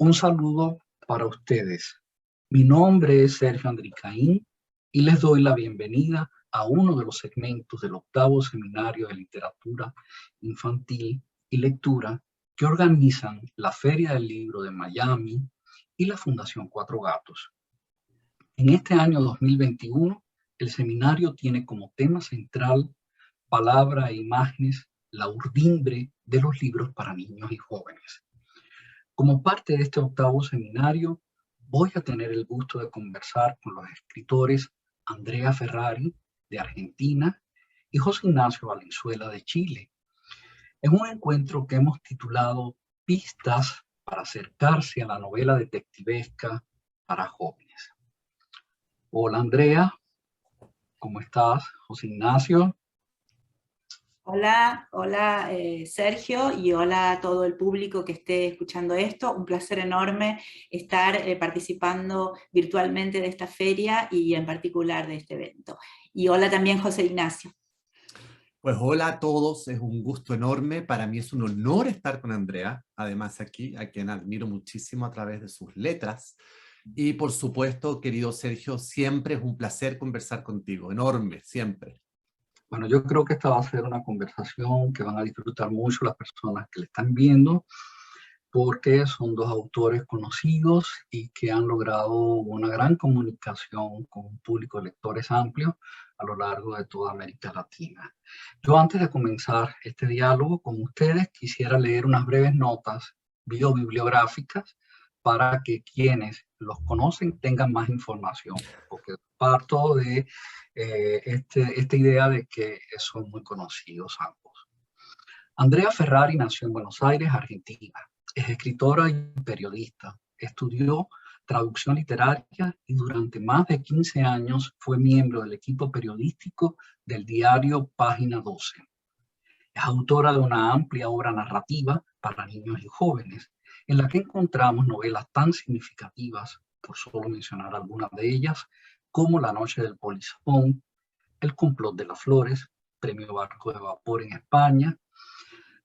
Un saludo para ustedes. Mi nombre es Sergio Andricaín y les doy la bienvenida a uno de los segmentos del octavo seminario de literatura infantil y lectura que organizan la Feria del Libro de Miami y la Fundación Cuatro Gatos. En este año 2021, el seminario tiene como tema central palabra e imágenes, la urdimbre de los libros para niños y jóvenes. Como parte de este octavo seminario, voy a tener el gusto de conversar con los escritores Andrea Ferrari, de Argentina, y José Ignacio Valenzuela, de Chile, en un encuentro que hemos titulado Pistas para acercarse a la novela detectivesca para jóvenes. Hola Andrea, ¿cómo estás? José Ignacio. Hola, Sergio, y hola a todo el público que esté escuchando esto. Un placer enorme estar participando virtualmente de esta feria y en particular de este evento. Y hola también José Ignacio. Pues hola a todos, es un gusto enorme. Para mí es un honor estar con Andrea, además aquí, a quien admiro muchísimo a través de sus letras. Y por supuesto, querido Sergio, siempre es un placer conversar contigo, enorme, siempre. Bueno, yo creo que esta va a ser una conversación que van a disfrutar mucho las personas que le están viendo, porque son dos autores conocidos y que han logrado una gran comunicación con un público de lectores amplio a lo largo de toda América Latina. Yo antes de comenzar este diálogo con ustedes quisiera leer unas breves notas biobibliográficas para que quienes los conocen tengan más información, porque parto de esta idea de que son muy conocidos ambos. Andrea Ferrari nació en Buenos Aires, Argentina. Es escritora y periodista. Estudió traducción literaria y durante más de 15 años fue miembro del equipo periodístico del diario Página 12. Es autora de una amplia obra narrativa para niños y jóvenes, en la que encontramos novelas tan significativas, por solo mencionar algunas de ellas, como La noche del polizón, El complot de las flores, Premio Barco de Vapor en España,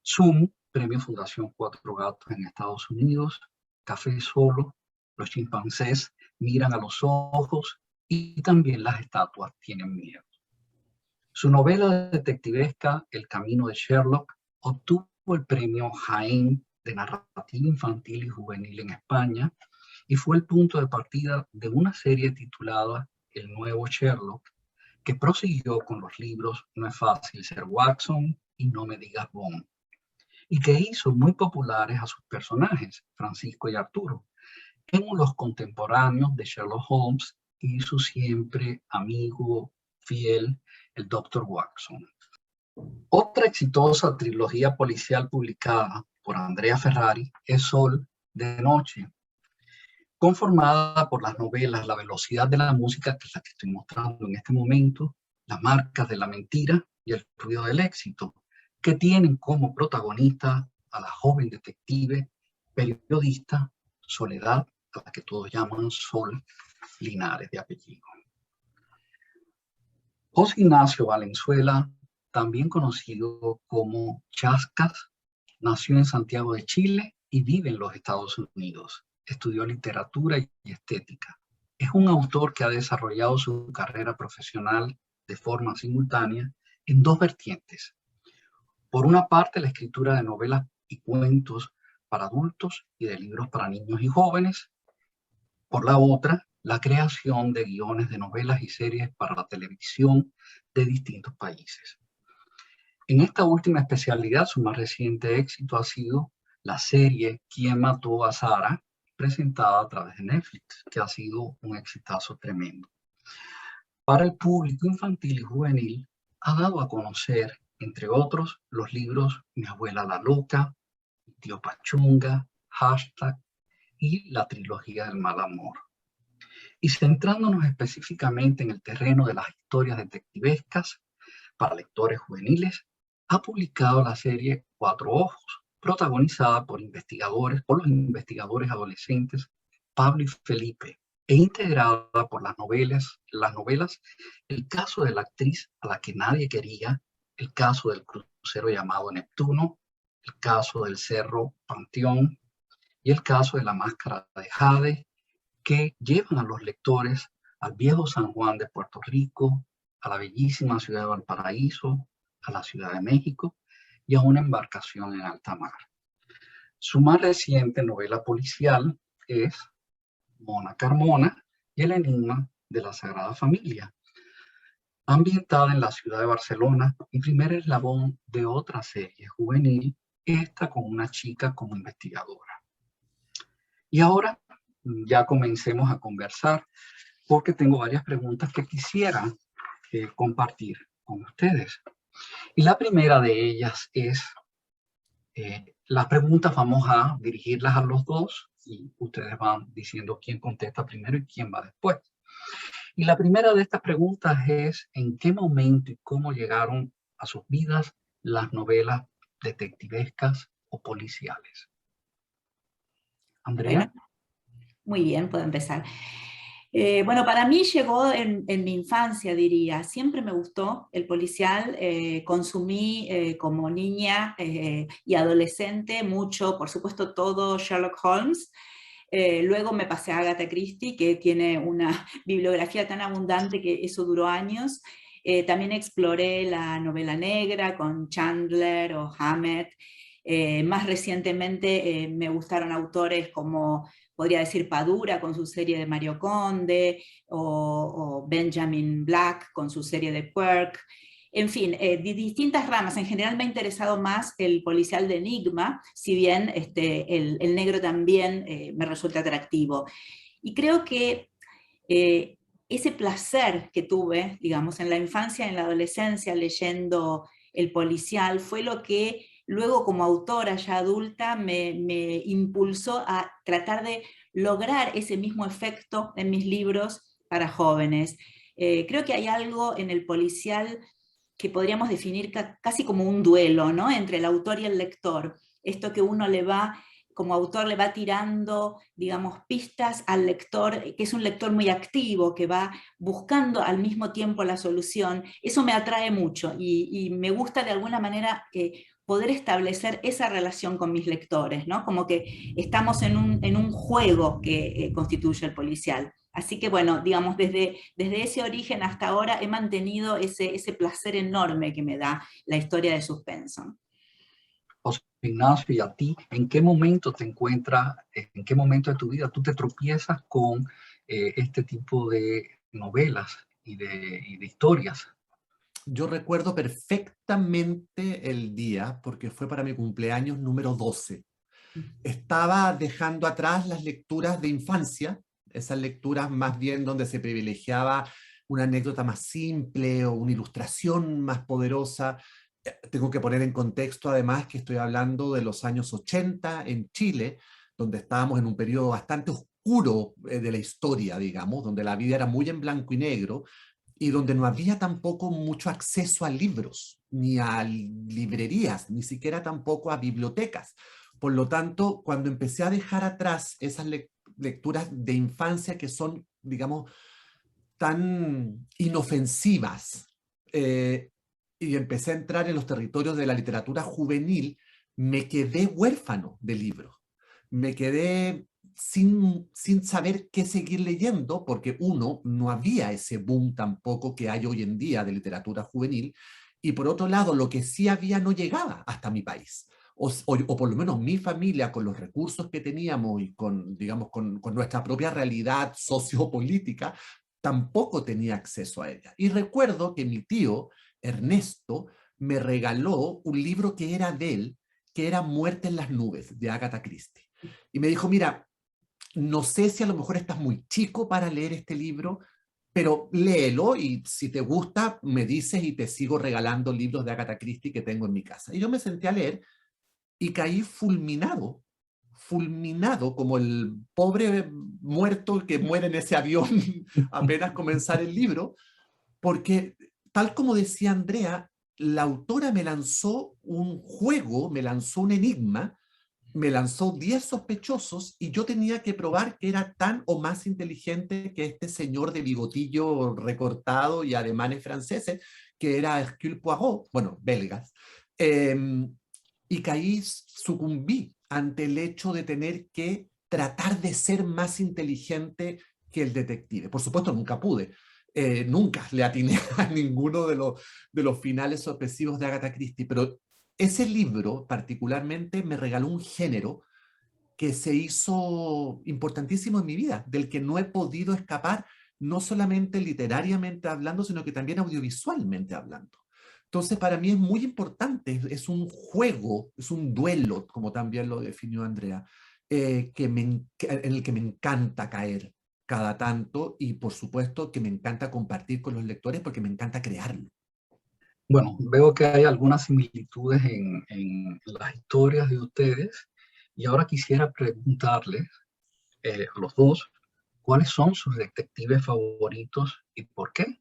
Zoom, Premio Fundación Cuatro Gatos en Estados Unidos, Café Solo, Los chimpancés miran a los ojos y también las estatuas tienen miedo. Su novela detectivesca El camino de Sherlock obtuvo el premio Jaén de narrativa infantil y juvenil en España y fue el punto de partida de una serie titulada El nuevo Sherlock, que prosiguió con los libros No es fácil ser Watson y No me digas Bond, y que hizo muy populares a sus personajes, Francisco y Arturo, en los contemporáneos de Sherlock Holmes y su siempre amigo fiel, el Dr. Watson. Otra exitosa trilogía policial publicada por Andrea Ferrari es Sol de Noche, conformada por las novelas La velocidad de la música, que es la que estoy mostrando en este momento, Las marcas de la mentira y El ruido del éxito, que tienen como protagonista a la joven detective, periodista, Soledad, a la que todos llaman Sol Linares de apellido. José Ignacio Valenzuela, también conocido como Chascas, nació en Santiago de Chile y vive en los Estados Unidos. Estudió literatura y estética. Es un autor que ha desarrollado su carrera profesional de forma simultánea en dos vertientes. Por una parte, la escritura de novelas y cuentos para adultos y de libros para niños y jóvenes. Por la otra, la creación de guiones de novelas y series para la televisión de distintos países. En esta última especialidad, su más reciente éxito ha sido la serie ¿Quién mató a Sara?, presentada a través de Netflix, que ha sido un exitazo tremendo. Para el público infantil y juvenil, ha dado a conocer, entre otros, los libros Mi abuela la loca, Tío Pachunga, Hashtag y la trilogía del mal amor. Y centrándonos específicamente en el terreno de las historias detectivescas para lectores juveniles, ha publicado la serie Cuatro Ojos, protagonizada por los investigadores adolescentes Pablo y Felipe, e integrada por las novelas El caso de la actriz a la que nadie quería, El caso del crucero llamado Neptuno, El caso del cerro Panteón y el caso de la máscara de Jade, que llevan a los lectores al viejo San Juan de Puerto Rico, a la bellísima ciudad de Valparaíso, a la Ciudad de México y a una embarcación en alta mar. Su más reciente novela policial es Mona Carmona y el enigma de la Sagrada Familia, ambientada en la ciudad de Barcelona y primer eslabón de otra serie juvenil, esta con una chica como investigadora. Y ahora ya comencemos a conversar, porque tengo varias preguntas que quisiera compartir con ustedes. Y la primera de ellas es, las preguntas vamos a dirigirlas a los dos y ustedes van diciendo quién contesta primero y quién va después. Y la primera de estas preguntas es, ¿en qué momento y cómo llegaron a sus vidas las novelas detectivescas o policiales? Andrea. Bueno, muy bien, puedo empezar. Bueno, para mí llegó en mi infancia, diría. Siempre me gustó el policial. Consumí como niña y adolescente mucho, por supuesto, todo Sherlock Holmes. Luego me pasé a Agatha Christie, que tiene una bibliografía tan abundante que eso duró años. También exploré la novela negra con Chandler o Hammett. Más recientemente me gustaron autores como, podría decir, Padura con su serie de Mario Conde, o Benjamin Black con su serie de Quirk. En fin, de distintas ramas. En general me ha interesado más el policial de enigma, si bien el negro también me resulta atractivo. Y creo que ese placer que tuve, digamos, en la infancia, en la adolescencia, leyendo el policial, fue lo que luego como autora ya adulta me impulsó a tratar de lograr ese mismo efecto en mis libros para jóvenes. Creo que hay algo en el policial que podríamos definir casi como un duelo, ¿no?, entre el autor y el lector. Esto que uno le va, como autor, le va tirando, digamos, pistas al lector, que es un lector muy activo, que va buscando al mismo tiempo la solución. Eso me atrae mucho y me gusta de alguna manera poder establecer esa relación con mis lectores, ¿no? Como que estamos en un juego que constituye el policial. Así que bueno, digamos, desde ese origen hasta ahora he mantenido ese placer enorme que me da la historia de suspenso. José Ignacio, y a ti, ¿en qué momento te encuentras, en qué momento de tu vida tú te tropiezas con este tipo de novelas y de historias? Yo recuerdo perfectamente el día, porque fue para mi cumpleaños número 12. Estaba dejando atrás las lecturas de infancia, esas lecturas más bien donde se privilegiaba una anécdota más simple o una ilustración más poderosa. Tengo que poner en contexto además que estoy hablando de los años 80 en Chile, donde estábamos en un periodo bastante oscuro de la historia, digamos, donde la vida era muy en blanco y negro, y donde no había tampoco mucho acceso a libros, ni a librerías, ni siquiera tampoco a bibliotecas. Por lo tanto, cuando empecé a dejar atrás esas lecturas de infancia que son, digamos, tan inofensivas, y empecé a entrar en los territorios de la literatura juvenil, me quedé huérfano de libros. Me quedé sin saber qué seguir leyendo, porque uno, no había ese boom tampoco que hay hoy en día de literatura juvenil, y por otro lado, lo que sí había no llegaba hasta mi país. O por lo menos mi familia, con los recursos que teníamos y con, digamos, con nuestra propia realidad sociopolítica, tampoco tenía acceso a ella. Y recuerdo que mi tío, Ernesto, me regaló un libro que era de él, que era Muerte en las nubes, de Agatha Christie. Y me dijo, mira, no sé si a lo mejor estás muy chico para leer este libro, pero léelo y si te gusta me dices y te sigo regalando libros de Agatha Christie que tengo en mi casa. Y yo me senté a leer y caí fulminado como el pobre muerto que muere en ese avión apenas comenzar el libro, porque tal como decía Andrea, la autora me lanzó un juego, me lanzó un enigma, me lanzó 10 sospechosos y yo tenía que probar que era tan o más inteligente que este señor de bigotillo recortado y ademanes franceses, que era Hercule Poirot, bueno, belgas. Y caí, sucumbí ante el hecho de tener que tratar de ser más inteligente que el detective. Por supuesto, nunca pude. Nunca le atiné a ninguno de los finales sorpresivos de Agatha Christie, pero ese libro particularmente me regaló un género que se hizo importantísimo en mi vida, del que no he podido escapar, no solamente literariamente hablando, sino que también audiovisualmente hablando. Entonces, para mí es muy importante, es un juego, es un duelo, como también lo definió Andrea, en el que me encanta caer cada tanto y por supuesto que me encanta compartir con los lectores porque me encanta crearlo. Bueno, veo que hay algunas similitudes en las historias de ustedes y ahora quisiera preguntarles a los dos, ¿cuáles son sus detectives favoritos y por qué?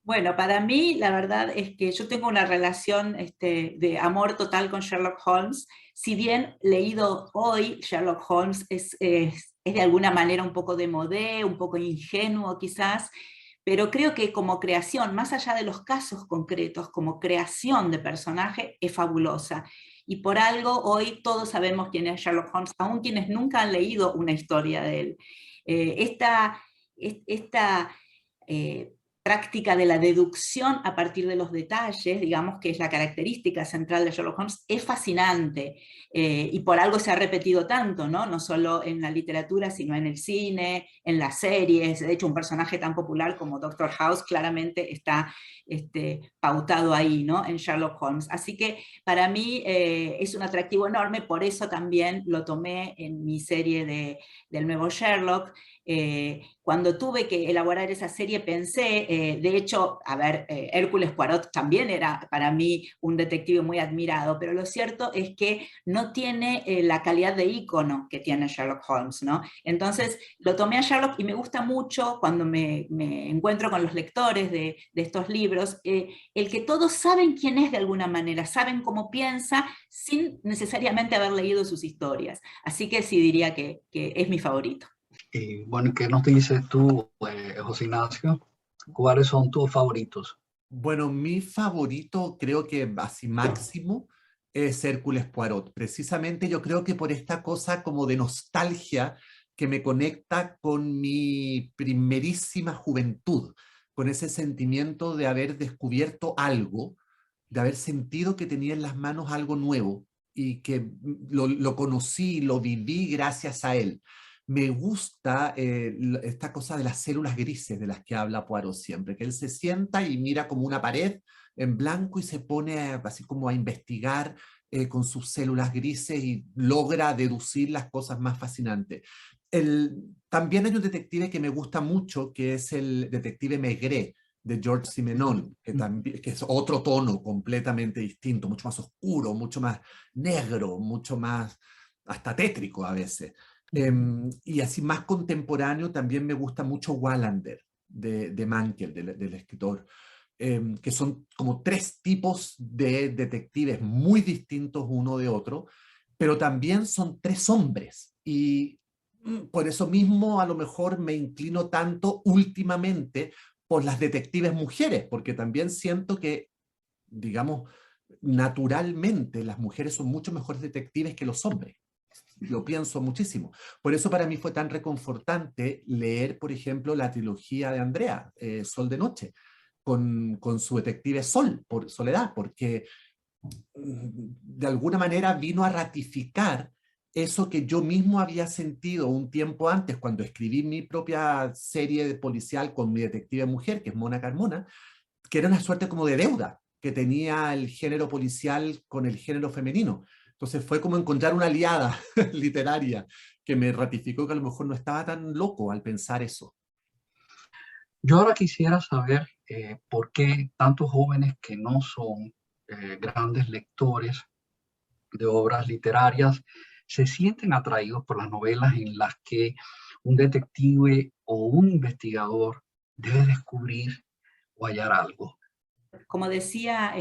Bueno, para mí la verdad es que yo tengo una relación de amor total con Sherlock Holmes. Si bien leído hoy, Sherlock Holmes es de alguna manera un poco démodé, un poco ingenuo quizás, pero creo que como creación, más allá de los casos concretos, como creación de personaje, es fabulosa. Y por algo hoy todos sabemos quién es Sherlock Holmes, aun quienes nunca han leído una historia de él. Esta práctica de la deducción a partir de los detalles, digamos que es la característica central de Sherlock Holmes, es fascinante y por algo se ha repetido tanto, ¿no? No solo en la literatura, sino en el cine, en las series. De hecho, un personaje tan popular como Dr. House claramente está pautado ahí, ¿no? En Sherlock Holmes. Así que para mí es un atractivo enorme, por eso también lo tomé en mi serie del nuevo Sherlock. Cuando tuve que elaborar esa serie pensé, de hecho, a ver, Hércules Poirot también era para mí un detective muy admirado, pero lo cierto es que no tiene la calidad de ícono que tiene Sherlock Holmes, ¿no? Entonces lo tomé a Sherlock y me gusta mucho cuando me encuentro con los lectores de estos libros, el que todos saben quién es de alguna manera, saben cómo piensa sin necesariamente haber leído sus historias. Así que sí diría que es mi favorito. Y bueno, ¿qué nos dices tú, José Ignacio? ¿Cuáles son tus favoritos? Bueno, mi favorito, creo que así máximo, es Hércules Poirot. Precisamente yo creo que por esta cosa como de nostalgia que me conecta con mi primerísima juventud, con ese sentimiento de haber descubierto algo, de haber sentido que tenía en las manos algo nuevo y que lo conocí, lo viví gracias a él. Me gusta esta cosa de las células grises de las que habla Poirot siempre, que él se sienta y mira como una pared en blanco y se pone así como a investigar con sus células grises y logra deducir las cosas más fascinantes. También hay un detective que me gusta mucho, que es el detective Maigret, de Georges Simenon, que es otro tono completamente distinto, mucho más oscuro, mucho más negro, mucho más hasta tétrico a veces. Y así más contemporáneo también me gusta mucho Wallander, de Mankell, del escritor, que son como tres tipos de detectives muy distintos uno de otro, pero también son tres hombres. Y por eso mismo a lo mejor me inclino tanto últimamente por las detectives mujeres, porque también siento que, digamos, naturalmente las mujeres son mucho mejores detectives que los hombres. Lo pienso muchísimo. Por eso para mí fue tan reconfortante leer, por ejemplo, la trilogía de Andrea, Sol de Noche, con su detective Soledad, porque de alguna manera vino a ratificar eso que yo mismo había sentido un tiempo antes cuando escribí mi propia serie policial con mi detective mujer, que es Mona Carmona, que era una suerte como de deuda que tenía el género policial con el género femenino. Entonces fue como encontrar una aliada literaria que me ratificó que a lo mejor no estaba tan loco al pensar eso. Yo ahora quisiera saber por qué tantos jóvenes que no son grandes lectores de obras literarias se sienten atraídos por las novelas en las que un detective o un investigador debe descubrir o hallar algo. Como decía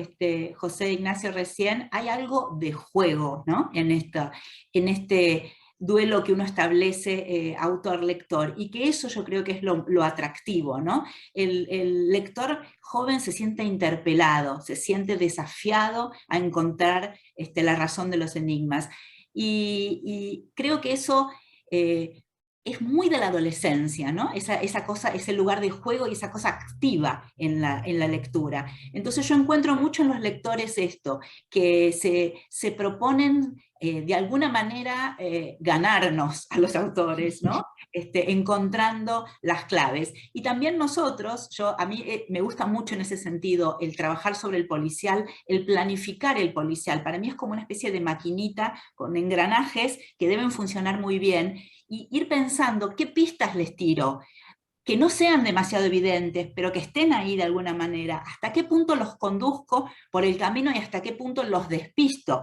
José Ignacio recién, hay algo de juego, ¿no? en este duelo que uno establece autor-lector, y que eso yo creo que es lo atractivo, ¿no? El lector joven se siente interpelado, se siente desafiado a encontrar la razón de los enigmas. y creo que eso es muy de la adolescencia, ¿no? Esa cosa, ese lugar de juego y esa cosa activa en la lectura. Entonces yo encuentro mucho en los lectores esto, que se proponen de alguna manera ganarnos a los autores, ¿no? Encontrando las claves. Y también nosotros, a mí me gusta mucho en ese sentido el trabajar sobre el policial, el planificar el policial. Para mí es como una especie de maquinita con engranajes que deben funcionar muy bien, y ir pensando qué pistas les tiro, que no sean demasiado evidentes, pero que estén ahí de alguna manera, hasta qué punto los conduzco por el camino y hasta qué punto los despisto.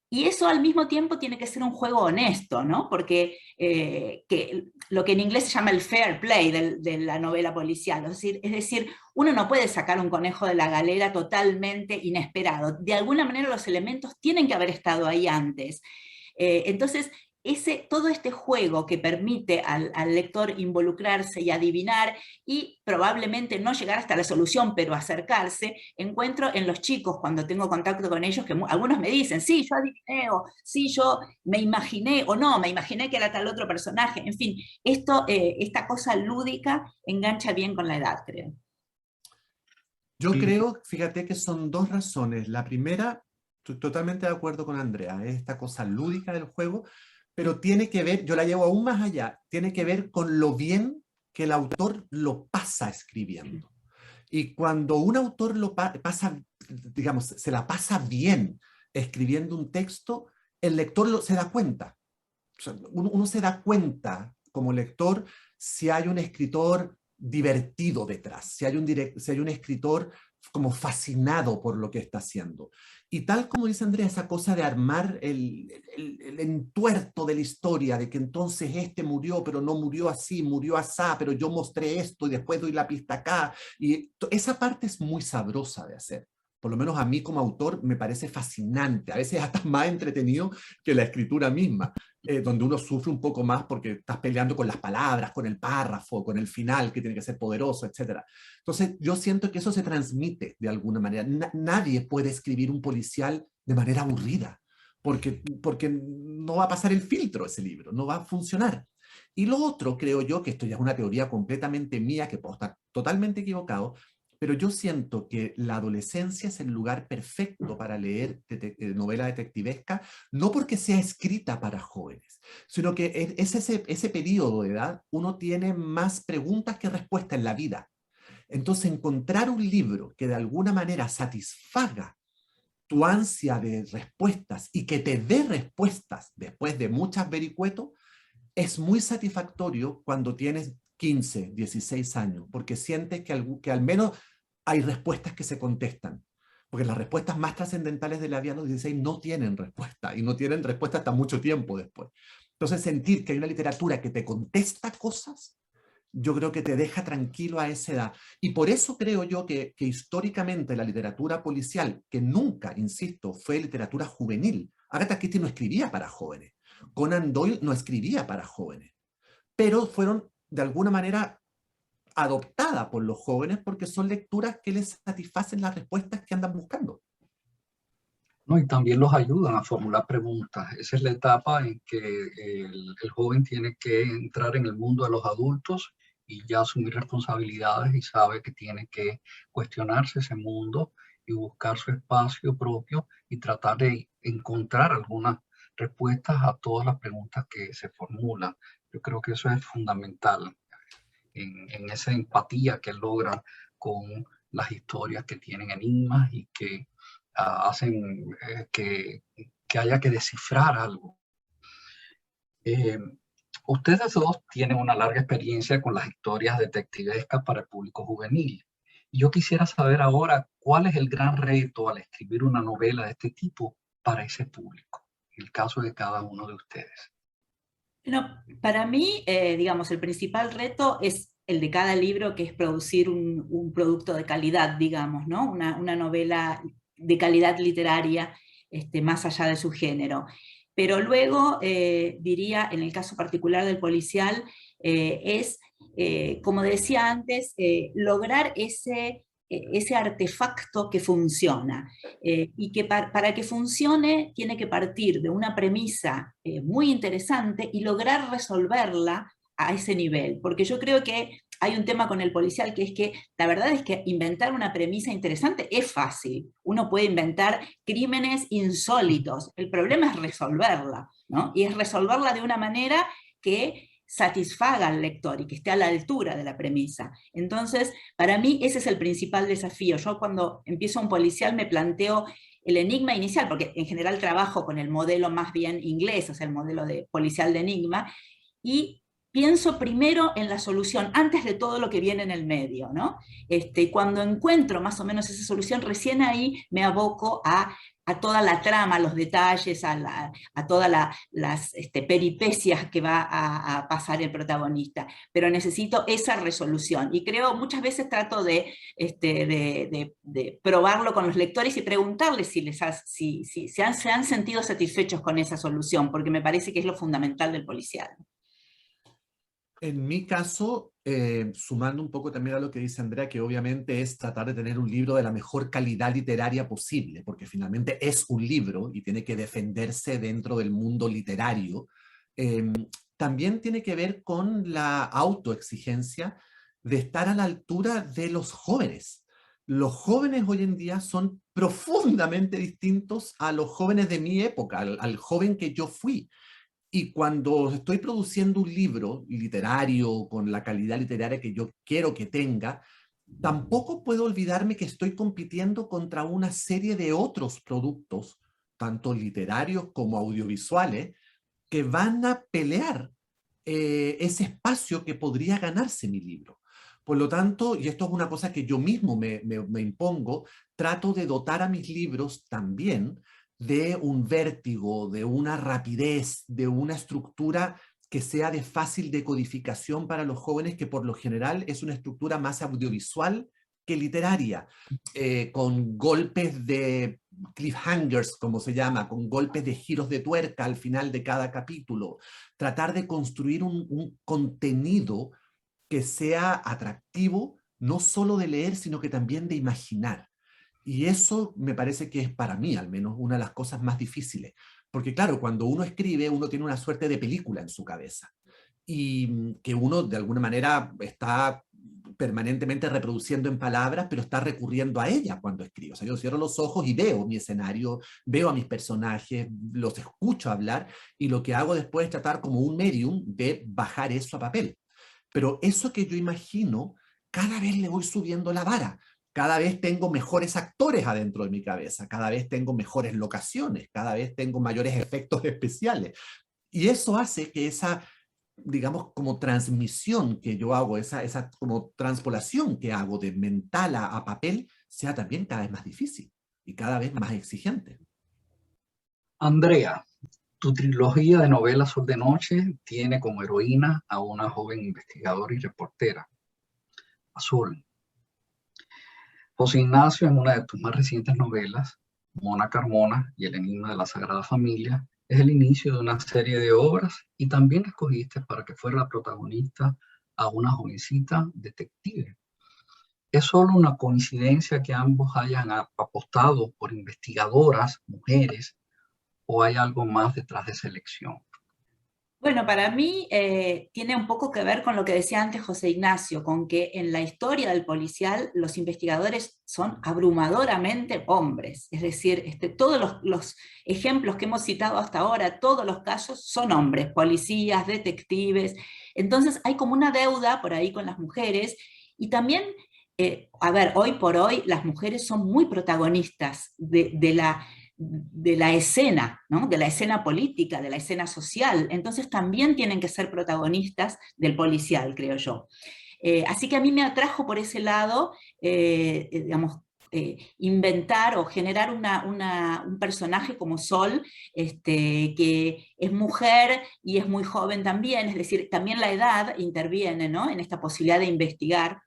Y eso al mismo tiempo tiene que ser un juego honesto, ¿no? Porque lo que en inglés se llama el fair play de la novela policial, es decir, uno no puede sacar un conejo de la galera totalmente inesperado. De alguna manera los elementos tienen que haber estado ahí antes. Entonces, todo este juego que permite al lector involucrarse y adivinar y probablemente no llegar hasta la solución, pero acercarse, encuentro en los chicos cuando tengo contacto con ellos, que algunos me dicen, sí, yo adiviné, o sí, yo me imaginé, o no, me imaginé que era tal otro personaje. En fin, esta cosa lúdica engancha bien con la edad, creo. Yo creo, fíjate que son dos razones. La primera, estoy totalmente de acuerdo con Andrea, es esta cosa lúdica del juego, pero tiene que ver, yo la llevo aún más allá, tiene que ver con lo bien que el autor lo pasa escribiendo. Y cuando un autor lo pasa, digamos, se la pasa bien escribiendo un texto, el lector se da cuenta. O sea, uno se da cuenta como lector si hay un escritor divertido detrás, si hay un escritor como fascinado por lo que está haciendo. Y tal como dice Andrea, esa cosa de armar el entuerto de la historia, de que entonces este murió, pero no murió así, murió asá, pero yo mostré esto y después doy la pista acá. Y esa parte es muy sabrosa de hacer. Por lo menos a mí como autor me parece fascinante, a veces hasta más entretenido que la escritura misma, donde uno sufre un poco más porque estás peleando con las palabras, con el párrafo, con el final que tiene que ser poderoso, etc. Entonces yo siento que eso se transmite de alguna manera. Nadie puede escribir un policial de manera aburrida, porque no va a pasar el filtro ese libro, no va a funcionar. Y lo otro, creo yo, que esto ya es una teoría completamente mía, que puedo estar totalmente equivocado, pero yo siento que la adolescencia es el lugar perfecto para leer novela detectivesca, no porque sea escrita para jóvenes, sino que es ese periodo de edad, uno tiene más preguntas que respuestas en la vida. Entonces, encontrar un libro que de alguna manera satisfaga tu ansia de respuestas y que te dé respuestas después de muchas vericuetos, es muy satisfactorio cuando tienes 15, 16 años, porque sientes que al menos hay respuestas que se contestan. Porque las respuestas más trascendentales de la vida a los 16 no tienen respuesta, y no tienen respuesta hasta mucho tiempo después. Entonces, sentir que hay una literatura que te contesta cosas, yo creo que te deja tranquilo a esa edad. Y por eso creo yo que históricamente la literatura policial, que nunca, insisto, fue literatura juvenil. Agatha Christie no escribía para jóvenes. Conan Doyle no escribía para jóvenes. Pero fueron, de alguna manera, adoptadas por los jóvenes porque son lecturas que les satisfacen las respuestas que andan buscando. No, y también los ayudan a formular preguntas. Esa es la etapa en que el joven tiene que entrar en el mundo de los adultos y ya asumir responsabilidades, y sabe que tiene que cuestionarse ese mundo y buscar su espacio propio y tratar de encontrar algunas respuestas a todas las preguntas que se formulan. Yo creo que eso es fundamental en esa empatía que logran con las historias que tienen enigmas y que hacen que haya que descifrar algo. Ustedes dos tienen una larga experiencia con las historias detectivescas para el público juvenil. Y yo quisiera saber ahora cuál es el gran reto al escribir una novela de este tipo para ese público, en el caso de cada uno de ustedes. No, para mí, digamos, el principal reto es el de cada libro, que es producir un producto de calidad, digamos, ¿no? Una novela de calidad literaria, más allá de su género. Pero luego, diría, en el caso particular del policial, es, como decía antes, lograr ese ese artefacto que funciona, y que para que funcione tiene que partir de una premisa muy interesante y lograr resolverla a ese nivel, porque yo creo que hay un tema con el policial que es que la verdad es que inventar una premisa interesante es fácil, uno puede inventar crímenes insólitos, el problema es resolverla, ¿no? Y es resolverla de una manera que satisfaga al lector y que esté a la altura de la premisa. Entonces, para mí ese es el principal desafío. Yo cuando empiezo un policial me planteo el enigma inicial, porque en general trabajo con el modelo más bien inglés, o sea, el modelo de policial de enigma, y pienso primero en la solución, antes de todo lo que viene en el medio, ¿no? Cuando encuentro más o menos esa solución, recién ahí me aboco a toda la trama, a los detalles, a todas las peripecias que va a pasar el protagonista. Pero necesito esa resolución. Y creo, muchas veces trato de probarlo con los lectores y preguntarles si se han sentido satisfechos con esa solución, porque me parece que es lo fundamental del policial. En mi caso, sumando un poco también a lo que dice Andrea, que obviamente es tratar de tener un libro de la mejor calidad literaria posible, porque finalmente es un libro y tiene que defenderse dentro del mundo literario, también tiene que ver con la autoexigencia de estar a la altura de los jóvenes. Los jóvenes hoy en día son profundamente distintos a los jóvenes de mi época, al joven que yo fui. Y cuando estoy produciendo un libro literario con la calidad literaria que yo quiero que tenga, tampoco puedo olvidarme que estoy compitiendo contra una serie de otros productos, tanto literarios como audiovisuales, que van a pelear ese espacio que podría ganarse mi libro. Por lo tanto, y esto es una cosa que yo mismo me impongo, trato de dotar a mis libros también de un vértigo, de una rapidez, de una estructura que sea de fácil decodificación para los jóvenes, que por lo general es una estructura más audiovisual que literaria, con golpes de cliffhangers, como se llama, con golpes de giros de tuerca al final de cada capítulo. Tratar de construir un contenido que sea atractivo, no solo de leer, sino que también de imaginar. Y eso me parece que es para mí, al menos, una de las cosas más difíciles. Porque claro, cuando uno escribe, uno tiene una suerte de película en su cabeza. Y que uno, de alguna manera, está permanentemente reproduciendo en palabras, pero está recurriendo a ella cuando escribo. O sea, yo cierro los ojos y veo mi escenario, veo a mis personajes, los escucho hablar, y lo que hago después es tratar como un medium de bajar eso a papel. Pero eso que yo imagino, cada vez le voy subiendo la vara. Cada vez tengo mejores actores adentro de mi cabeza, cada vez tengo mejores locaciones, cada vez tengo mayores efectos especiales. Y eso hace que esa, digamos, como transmisión que yo hago, esa como transpolación que hago de mental a papel, sea también cada vez más difícil y cada vez más exigente. Andrea, tu trilogía de novelas Sol de Noche tiene como heroína a una joven investigadora y reportera, Azul. José Ignacio, en una de tus más recientes novelas, Mona Carmona y el enigma de la Sagrada Familia, es el inicio de una serie de obras y también escogiste para que fuera la protagonista a una jovencita detective. ¿Es solo una coincidencia que ambos hayan apostado por investigadoras, mujeres, o hay algo más detrás de esa elección? Bueno, para mí tiene un poco que ver con lo que decía antes José Ignacio, con que en la historia del policial los investigadores son abrumadoramente hombres. Es decir, todos los ejemplos que hemos citado hasta ahora, todos los casos son hombres, policías, detectives. Entonces hay como una deuda por ahí con las mujeres y también, a ver, hoy por hoy las mujeres son muy protagonistas de la escena, ¿no? De la escena política, de la escena social, entonces también tienen que ser protagonistas del policial, creo yo. Así que a mí me atrajo por ese lado, digamos, inventar o generar un personaje como Sol, que es mujer y es muy joven también, es decir, también la edad interviene, ¿no? En esta posibilidad de investigar.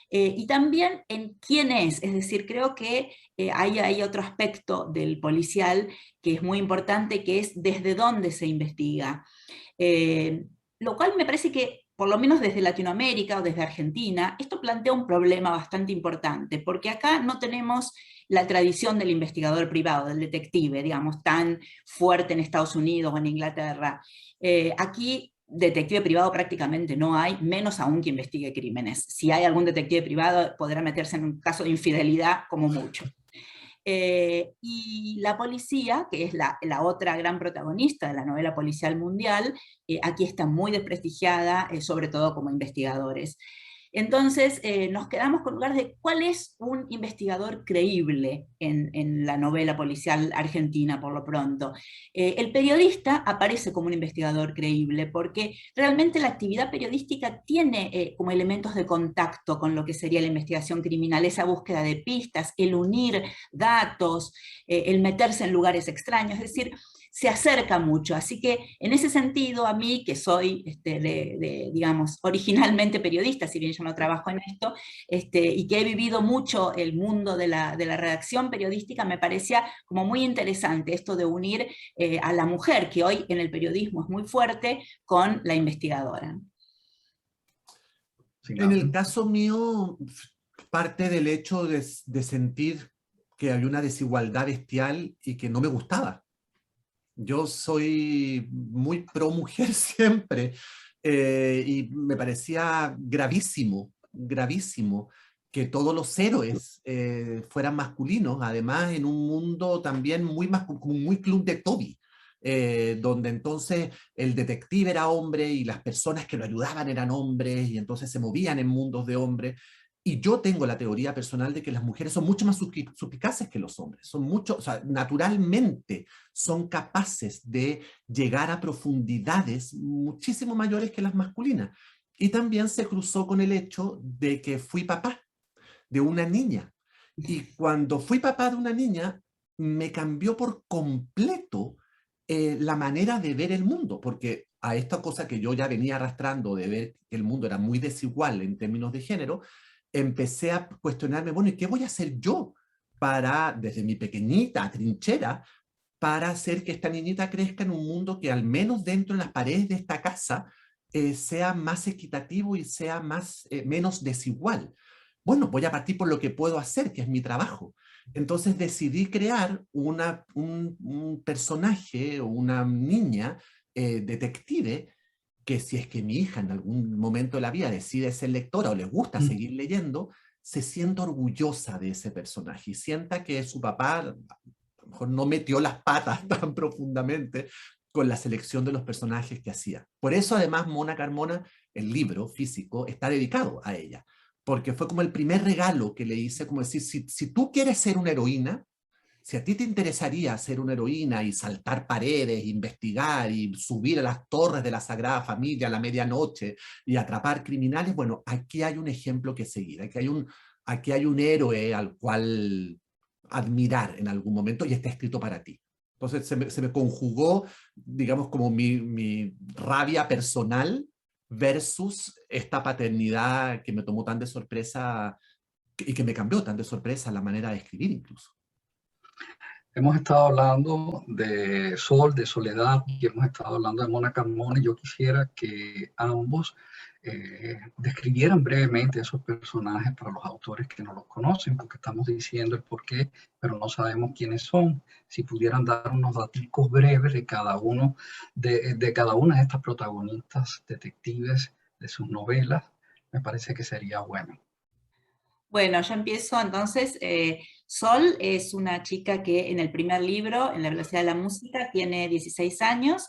Y también en quién es decir, creo que hay otro aspecto del policial que es muy importante, que es desde dónde se investiga. Lo cual me parece que por lo menos desde Latinoamérica o desde Argentina, esto plantea un problema bastante importante, porque acá no tenemos la tradición del investigador privado, del detective, digamos, tan fuerte en Estados Unidos o en Inglaterra. Aquí detective privado prácticamente no hay, menos aún que investigue crímenes. Si hay algún detective privado, podrá meterse en un caso de infidelidad como mucho. Y la policía, que es la otra gran protagonista de la novela policial mundial, aquí está muy desprestigiada, sobre todo como investigadores. Entonces nos quedamos con lugar de cuál es un investigador creíble en la novela policial argentina, por lo pronto. El periodista aparece como un investigador creíble porque realmente la actividad periodística tiene como elementos de contacto con lo que sería la investigación criminal, esa búsqueda de pistas, el unir datos, el meterse en lugares extraños, es decir, se acerca mucho. Así que en ese sentido, a mí, que soy, digamos, originalmente periodista, si bien yo no trabajo en esto, y que he vivido mucho el mundo de la redacción periodística, me parecía como muy interesante esto de unir a la mujer, que hoy en el periodismo es muy fuerte, con la investigadora. En el caso mío, parte del hecho de sentir que había una desigualdad bestial y que no me gustaba. Yo soy muy pro mujer siempre, y me parecía gravísimo, gravísimo que todos los héroes fueran masculinos, además en un mundo también como muy club de Toby, donde entonces el detective era hombre y las personas que lo ayudaban eran hombres y entonces se movían en mundos de hombres. Y yo tengo la teoría personal de que las mujeres son mucho más suspicaces que los hombres, son mucho, o sea, naturalmente son capaces de llegar a profundidades muchísimo mayores que las masculinas. Y también se cruzó con el hecho de que fui papá de una niña. Y cuando fui papá de una niña, me cambió por completo la manera de ver el mundo, porque a esta cosa que yo ya venía arrastrando de ver que el mundo era muy desigual en términos de género, empecé a cuestionarme, bueno, ¿y qué voy a hacer yo para, desde mi pequeñita trinchera, para hacer que esta niñita crezca en un mundo que al menos dentro de las paredes de esta casa sea más equitativo y sea menos desigual? Bueno, voy a partir por lo que puedo hacer, que es mi trabajo. Entonces decidí crear un personaje o una niña detective que, si es que mi hija en algún momento de la vida decide ser lectora o le gusta seguir leyendo, se sienta orgullosa de ese personaje y sienta que su papá a lo mejor no metió las patas tan profundamente con la selección de los personajes que hacía. Por eso además Mona Carmona, el libro físico, está dedicado a ella, porque fue como el primer regalo que le hice, como decir, si tú quieres ser una heroína, si a ti te interesaría ser una heroína y saltar paredes, investigar y subir a las torres de la Sagrada Familia a la medianoche y atrapar criminales, bueno, aquí hay un ejemplo que seguir, aquí hay un héroe al cual admirar en algún momento y está escrito para ti. Entonces se me conjugó, digamos, como mi rabia personal versus esta paternidad que me tomó tan de sorpresa y que me cambió tan de sorpresa la manera de escribir incluso. Hemos estado hablando de Sol, de Soledad, y hemos estado hablando de Mona Carmona, y yo quisiera que ambos describieran brevemente esos personajes para los autores que no los conocen, porque estamos diciendo el porqué, pero no sabemos quiénes son. Si pudieran dar unos datos breves de cada uno, de cada una de estas protagonistas detectives de sus novelas, me parece que sería bueno. Bueno, yo empiezo entonces. Sol es una chica que en el primer libro, en La velocidad de la música, tiene 16 años,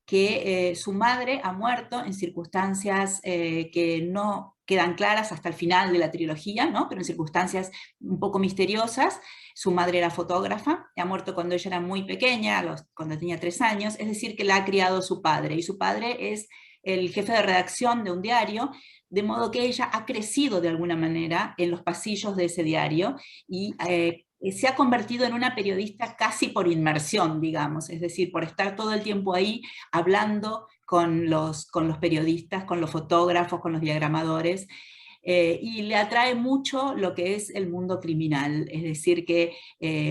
que su madre ha muerto en circunstancias que no quedan claras hasta el final de la trilogía, ¿no? Pero en circunstancias un poco misteriosas. Su madre era fotógrafa, ha muerto cuando ella era muy pequeña, cuando tenía 3 años, es decir, que la ha criado su padre, y su padre es el jefe de redacción de un diario, de modo que ella ha crecido de alguna manera en los pasillos de ese diario y se ha convertido en una periodista casi por inmersión, digamos, es decir, por estar todo el tiempo ahí hablando con los periodistas, con los fotógrafos, con los diagramadores. Y le atrae mucho lo que es el mundo criminal, es decir, que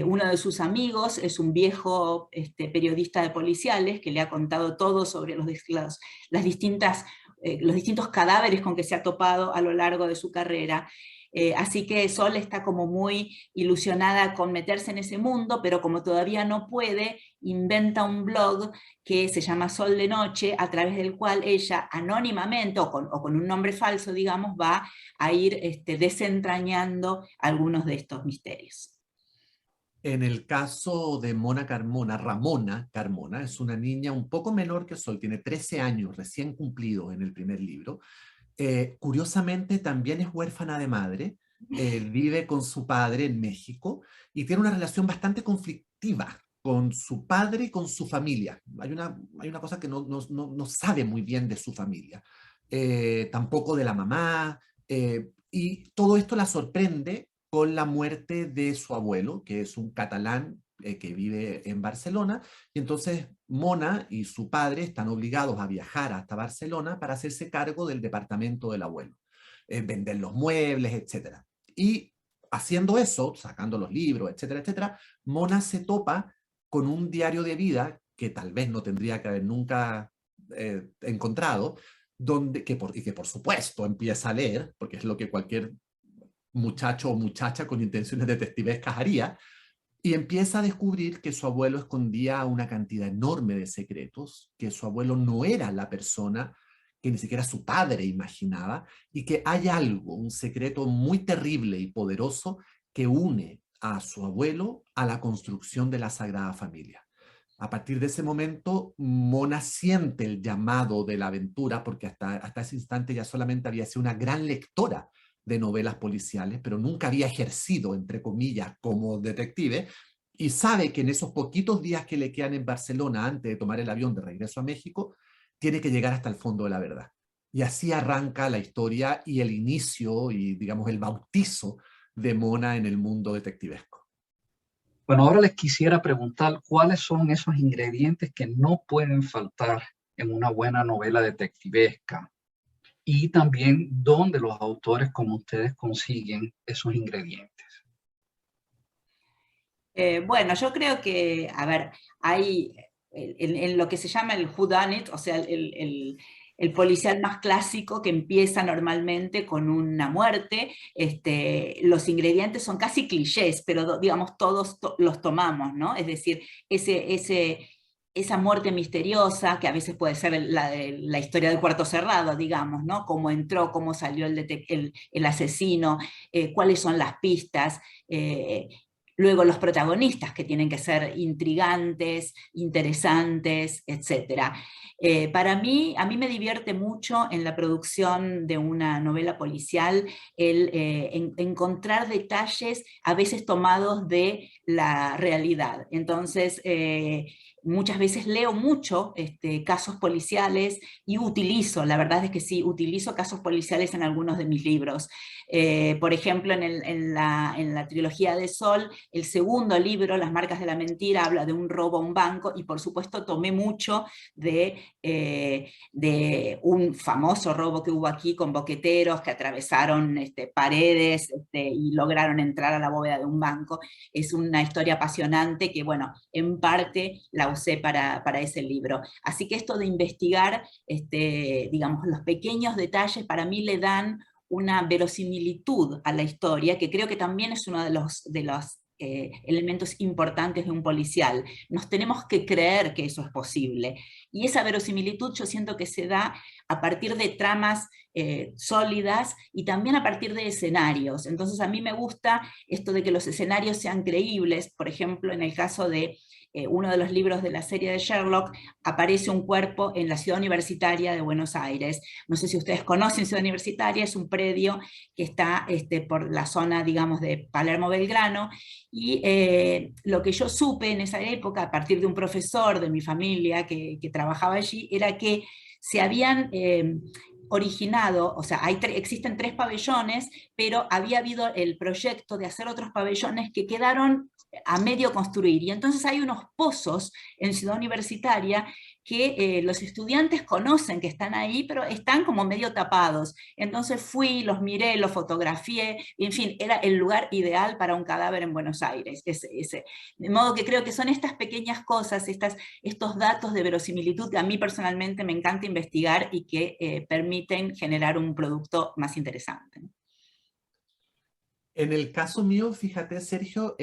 uno de sus amigos es un viejo periodista de policiales que le ha contado todo sobre las distintas los distintos cadáveres con que se ha topado a lo largo de su carrera. Así que Sol está como muy ilusionada con meterse en ese mundo, pero como todavía no puede, inventa un blog que se llama Sol de Noche, a través del cual ella anónimamente, o con un nombre falso, digamos, va a ir desentrañando algunos de estos misterios. En el caso de Mona Carmona, Ramona Carmona, es una niña un poco menor que Sol, tiene 13 años, recién cumplidos en el primer libro. Curiosamente también es huérfana de madre, vive con su padre en México y tiene una relación bastante conflictiva con su padre y con su familia. Hay una cosa que no sabe muy bien de su familia, tampoco de la mamá, y todo esto la sorprende con la muerte de su abuelo, que es un catalán que vive en Barcelona, y entonces Mona y su padre están obligados a viajar hasta Barcelona para hacerse cargo del departamento del abuelo, vender los muebles, etc. Y haciendo eso, sacando los libros, etcétera, etcétera, Mona se topa con un diario de vida que tal vez no tendría que haber nunca encontrado, y que por supuesto empieza a leer, porque es lo que cualquier muchacho o muchacha con intenciones detectivescas haría, y empieza a descubrir que su abuelo escondía una cantidad enorme de secretos, que su abuelo no era la persona que ni siquiera su padre imaginaba, y que hay algo, un secreto muy terrible y poderoso que une a su abuelo a la construcción de la Sagrada Familia. A partir de ese momento, Mona siente el llamado de la aventura, porque hasta ese instante ya solamente había sido una gran lectora de novelas policiales, pero nunca había ejercido, entre comillas, como detective, y sabe que en esos poquitos días que le quedan en Barcelona antes de tomar el avión de regreso a México, tiene que llegar hasta el fondo de la verdad. Y así arranca la historia y el inicio y, digamos, el bautizo de Mona en el mundo detectivesco. Bueno, ahora les quisiera preguntar cuáles son esos ingredientes que no pueden faltar en una buena novela detectivesca y también dónde los autores como ustedes consiguen esos ingredientes. Bueno, yo creo que, a ver, hay en lo que se llama el whodunit, o sea, el policial más clásico que empieza normalmente con una muerte, los ingredientes son casi clichés, pero digamos todos los tomamos, ¿no? Es decir, esa muerte misteriosa, que a veces puede ser la historia del cuarto cerrado, digamos, ¿no? Cómo entró, cómo salió el asesino, cuáles son las pistas, luego los protagonistas, que tienen que ser intrigantes, interesantes, etc. A mí me divierte mucho en la producción de una novela policial encontrar detalles a veces tomados de la realidad. Entonces, muchas veces leo mucho casos policiales y la verdad es que sí, utilizo casos policiales en algunos de mis libros. Por ejemplo, en la trilogía de Sol, el segundo libro, Las marcas de la mentira, habla de un robo a un banco, y por supuesto tomé mucho de un famoso robo que hubo aquí con boqueteros que atravesaron paredes y lograron entrar a la bóveda de un banco. Es una historia apasionante que, bueno, en parte la usé para ese libro. Así que esto de investigar, digamos, los pequeños detalles para mí le dan una verosimilitud a la historia, que creo que también es uno de los elementos importantes de un policial. Nos tenemos que creer que eso es posible. Y esa verosimilitud yo siento que se da a partir de tramas sólidas y también a partir de escenarios. Entonces a mí me gusta esto de que los escenarios sean creíbles. Por ejemplo, en el caso de uno de los libros de la serie de Sherlock, aparece un cuerpo en la Ciudad Universitaria de Buenos Aires. No sé si ustedes conocen Ciudad Universitaria, es un predio que está por la zona, digamos, de Palermo-Belgrano, y lo que yo supe en esa época, a partir de un profesor de mi familia que trabajaba allí, era que se habían originado, o sea, existen 3 pabellones, pero había habido el proyecto de hacer otros pabellones que quedaron a medio construir, y entonces hay unos pozos en Ciudad Universitaria que los estudiantes conocen que están ahí, pero están como medio tapados. Entonces fui, los miré, los fotografié, en fin, era el lugar ideal para un cadáver en Buenos Aires. De modo que creo que son estas pequeñas cosas, estos datos de verosimilitud que a mí personalmente me encanta investigar y que permiten generar un producto más interesante. En el caso mío, fíjate, Sergio,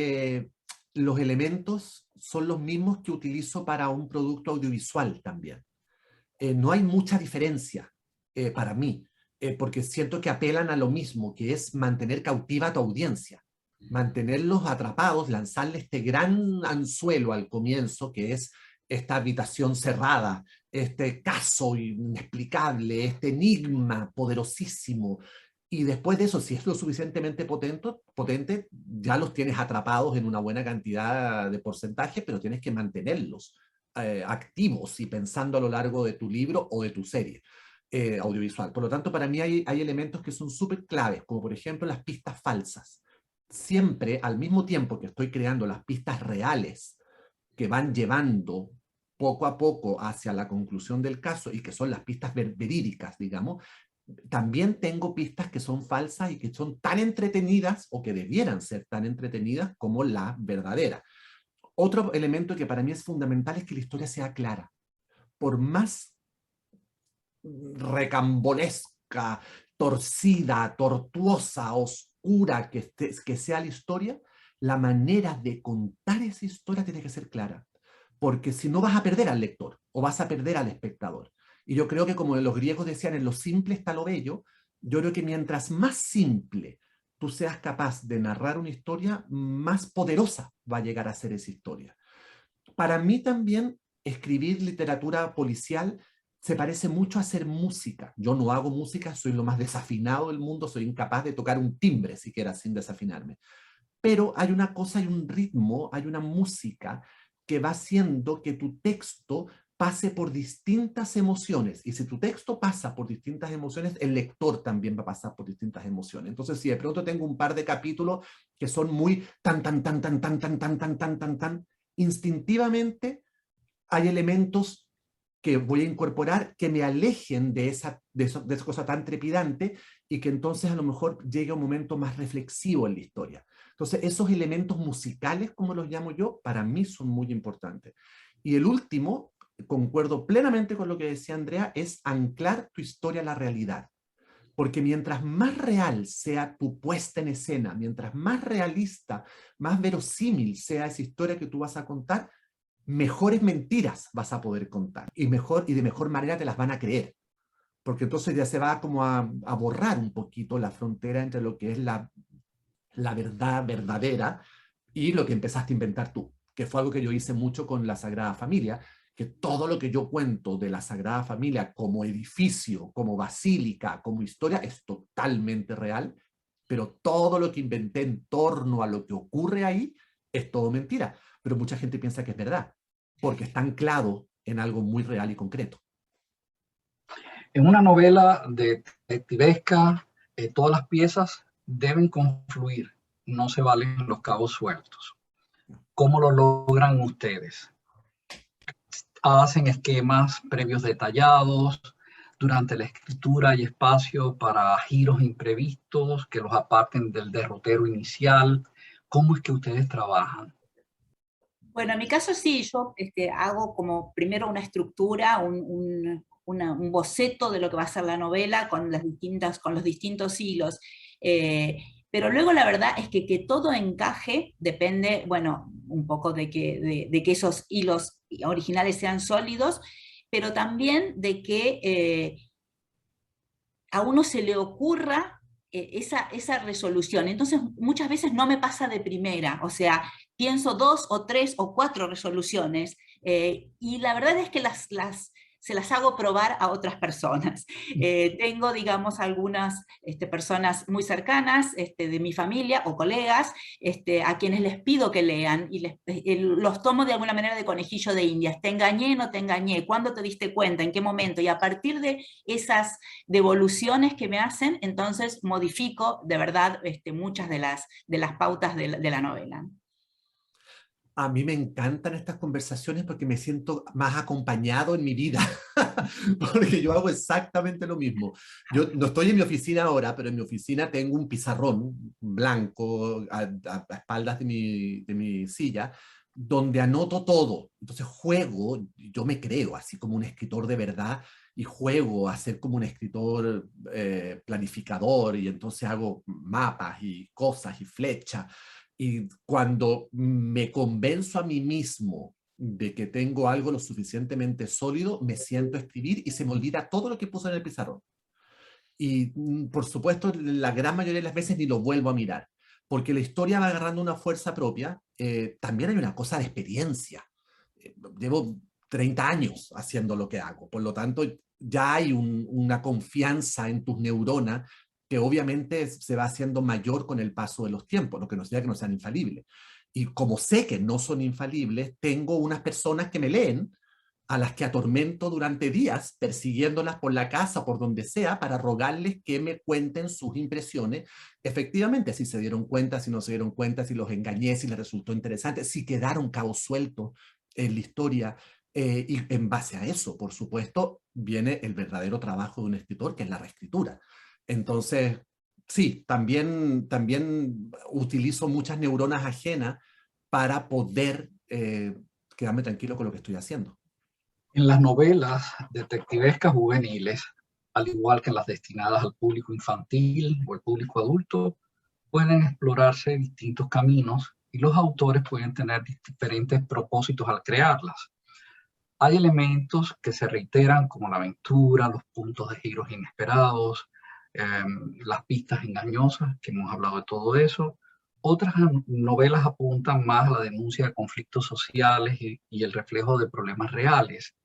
los elementos son los mismos que utilizo para un producto audiovisual también. No hay mucha diferencia para mí, porque siento que apelan a lo mismo, que es mantener cautiva a tu audiencia, mantenerlos atrapados, lanzarle este gran anzuelo al comienzo, que es esta habitación cerrada, este caso inexplicable, este enigma poderosísimo. Y después de eso, si es lo suficientemente potente, ya los tienes atrapados en una buena cantidad de porcentaje, pero tienes que mantenerlos activos y pensando a lo largo de tu libro o de tu serie audiovisual. Por lo tanto, para mí hay elementos que son súper claves, como por ejemplo las pistas falsas. Siempre, al mismo tiempo que estoy creando las pistas reales que van llevando poco a poco hacia la conclusión del caso y que son las pistas verídicas, digamos, también tengo pistas que son falsas y que son tan entretenidas o que debieran ser tan entretenidas como la verdadera. Otro elemento que para mí es fundamental es que la historia sea clara. Por más recambolesca, torcida, tortuosa, oscura que sea la historia, la manera de contar esa historia tiene que ser clara. Porque si no vas a perder al lector o vas a perder al espectador. Y yo creo que como los griegos decían, en lo simple está lo bello, yo creo que mientras más simple tú seas capaz de narrar una historia, más poderosa va a llegar a ser esa historia. Para mí también escribir literatura policial se parece mucho a hacer música. Yo no hago música, soy lo más desafinado del mundo, soy incapaz de tocar un timbre siquiera sin desafinarme. Pero hay una cosa, hay un ritmo, hay una música que va haciendo que tu texto pase por distintas emociones. Y si tu texto pasa por distintas emociones, el lector también va a pasar por distintas emociones. Entonces, si de pronto tengo un par de capítulos que son muy tan, instintivamente hay elementos que voy a incorporar que me alejen de esa cosa tan trepidante y que entonces a lo mejor llegue a un momento más reflexivo en la historia. Entonces, esos elementos musicales, como los llamo yo, para mí son muy importantes. Y el último, concuerdo plenamente con lo que decía Andrea, es anclar tu historia a la realidad. Porque mientras más real sea tu puesta en escena, mientras más realista, más verosímil sea esa historia que tú vas a contar, mejores mentiras vas a poder contar y de mejor manera te las van a creer. Porque entonces ya se va como a borrar un poquito la frontera entre lo que es la verdad verdadera y lo que empezaste a inventar tú, que fue algo que yo hice mucho con la Sagrada Familia, que todo lo que yo cuento de la Sagrada Familia como edificio, como basílica, como historia, es totalmente real, pero todo lo que inventé en torno a lo que ocurre ahí es todo mentira. Pero mucha gente piensa que es verdad, porque está anclado en algo muy real y concreto. En una novela detectivesca, todas las piezas deben confluir, no se valen los cabos sueltos. ¿Cómo lo logran ustedes? ¿Hacen esquemas previos detallados? Durante la escritura hay espacio para giros imprevistos que los aparten del derrotero inicial. ¿Cómo es que ustedes trabajan? Bueno, en mi caso sí, yo hago como primero una estructura, un boceto de lo que va a ser la novela con los distintos hilos. Pero luego la verdad es que todo encaje depende, bueno, un poco de que esos hilos originales sean sólidos, pero también de que a uno se le ocurra esa resolución. Entonces, muchas veces no me pasa de primera, o sea, pienso 2 o 3 o 4 resoluciones, y la verdad es que se las hago probar a otras personas. Tengo, digamos, algunas personas muy cercanas de mi familia o colegas a quienes les pido que lean y los tomo de alguna manera de conejillo de indias. ¿Te engañé? ¿No te engañé? ¿Cuándo te diste cuenta? ¿En qué momento? Y a partir de esas devoluciones que me hacen, entonces modifico de verdad muchas de las pautas de la novela. A mí me encantan estas conversaciones porque me siento más acompañado en mi vida, porque yo hago exactamente lo mismo. Yo no estoy en mi oficina ahora, pero en mi oficina tengo un pizarrón blanco a espaldas de mi silla, donde anoto todo. Entonces juego, yo me creo así como un escritor de verdad, y juego a ser como un escritor planificador, y entonces hago mapas y cosas y flechas. Y cuando me convenzo a mí mismo de que tengo algo lo suficientemente sólido, me siento a escribir y se me olvida todo lo que puse en el pizarrón. Y por supuesto, la gran mayoría de las veces ni lo vuelvo a mirar, porque la historia va agarrando una fuerza propia. También hay una cosa de experiencia. Llevo 30 años haciendo lo que hago, por lo tanto ya hay una confianza en tus neuronas que obviamente se va haciendo mayor con el paso de los tiempos, lo que no significa que no sean infalibles. Y como sé que no son infalibles, tengo unas personas que me leen, a las que atormento durante días, persiguiéndolas por la casa, por donde sea, para rogarles que me cuenten sus impresiones. Efectivamente, si se dieron cuenta, si no se dieron cuenta, si los engañé, si les resultó interesante, si quedaron cabos sueltos en la historia. Y en base a eso, por supuesto, viene el verdadero trabajo de un escritor, que es la reescritura. Entonces, sí, también utilizo muchas neuronas ajenas para poder quedarme tranquilo con lo que estoy haciendo. En las novelas detectivescas juveniles, al igual que en las destinadas al público infantil o el público adulto, pueden explorarse distintos caminos y los autores pueden tener diferentes propósitos al crearlas. Hay elementos que se reiteran como la aventura, los puntos de giros inesperados, las pistas engañosas, que hemos hablado de todo eso. Otras novelas apuntan más a la denuncia de conflictos sociales y el reflejo de problemas reales.